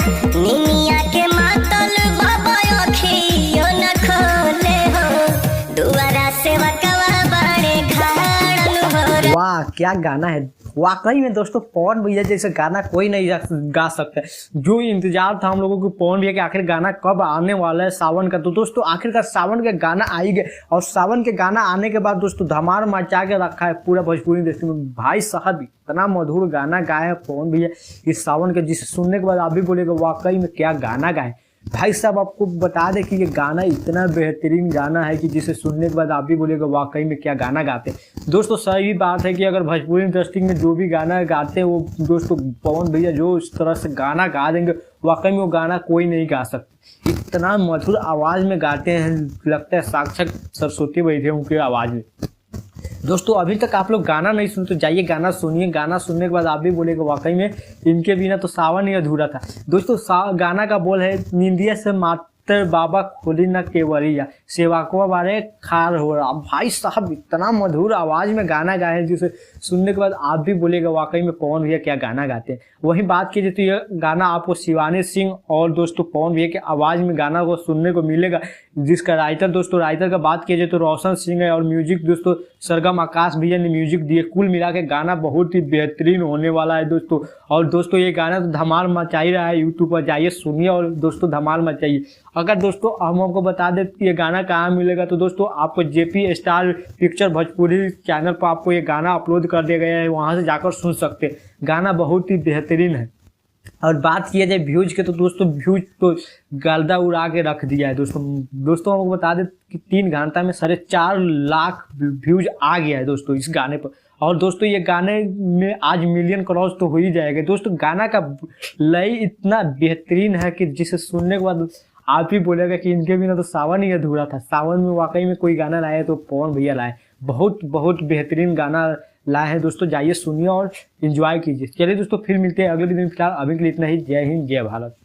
निमिया के मातल बाबा अखियो न खोले हो, दुआरा से वकवा बड़े घाड़ल हो। वाह क्या गाना है वाकई में दोस्तों। पवन भैया जैसे गाना कोई नहीं गा सकता। जो इंतजार था हम लोगों को पवन भैया के आखिर गाना कब आने वाला है सावन का, तो दोस्तों आखिरकार सावन के गाना आ ही गए। और सावन के गाना आने के बाद दोस्तों धमाल मचा के रखा है पूरा भोजपुरी इंडस्ट्री में। भाई साहब इतना मधुर गाना गाए हैं पवन भैया इस सावन के, जिसे सुनने के बाद आप भी बोलेगा वाकई में क्या गाना गाए। भाई साहब आपको बता दें कि ये गाना इतना बेहतरीन गाना है कि जिसे सुनने के बाद आप भी बोलेगा वाकई में क्या गाना गाते हैं। दोस्तों सही बात है कि अगर भोजपुरी इंडस्ट्री में जो भी गाना गाते हैं वो दोस्तों पवन भैया जो इस तरह से गाना गा देंगे वाकई में वो गाना कोई नहीं गा सकता। इतना मधुर आवाज़ में गाते हैं, लगता है साक्षात सरस्वती बैठे उनकी आवाज़ में। दोस्तों अभी तक आप लोग गाना नहीं सुनते तो जाइए गाना सुनिए। गाना सुनने के बाद आप भी बोलेगा वाकई में इनके बिना तो सावन ही अधूरा था। दोस्तों गाना का बोल है, निंदिया से मात्र बाबा खोली न केवरिया, सेवाकुआ बारे खार हो रहा। भाई साहब इतना मधुर आवाज़ में गाना गाए हैं जिसे सुनने के बाद आप भी बोलेगा वाकई में पवन भैया क्या गाना गाते हैं। वहीं बात कीजिए तो यह गाना आपको शिवानी सिंह और दोस्तों पवन भैया की आवाज़ में गाना को सुनने को मिलेगा, जिसका राइटर का बात कीजिए तो रोशन सिंह है और म्यूजिक दोस्तों सरगम आकाश भैया ने म्यूजिक दिए। कुल मिला के गाना बहुत ही बेहतरीन होने वाला है दोस्तों। और दोस्तों ये गाना तो धमाल मचा ही रहा है, यूट्यूब पर जाइए सुनिए और दोस्तों धमाल मचाइए। अगर दोस्तों हम आपको बता दें कि ये गाना कहाँ मिलेगा तो दोस्तों आपको JP star picture Bhojpuri channel पर आपको ये गाना अपलोड कर दिया गया है, वहाँ से जाकर सुन सकते हैं। गाना बहुत ही बेहतरीन है। और बात किया जाए व्यूज के तो दोस्तों व्यूज तो गर्दा उड़ा के रख दिया है दोस्तों। हमको बता दें कि 3 घंटा में 4.5 लाख व्यूज आ गया है दोस्तों इस गाने पर। और दोस्तों ये गाने में आज मिलियन क्रॉस तो हो ही जाएगा दोस्तों। गाना का लय इतना बेहतरीन है कि जिसे सुनने के बाद आप ही बोलेगा कि इनके बिना तो सावन ही अधूरा था। सावन में वाकई में कोई गाना लाए तो पवन भैया लाए, बहुत बेहतरीन गाना लाए हैं दोस्तों। जाइए सुनिए और एंजॉय कीजिए। चलिए दोस्तों फिर मिलते हैं अगले दिन। फिलहाल अभी के लिए इतना ही। जय हिंद जय भारत।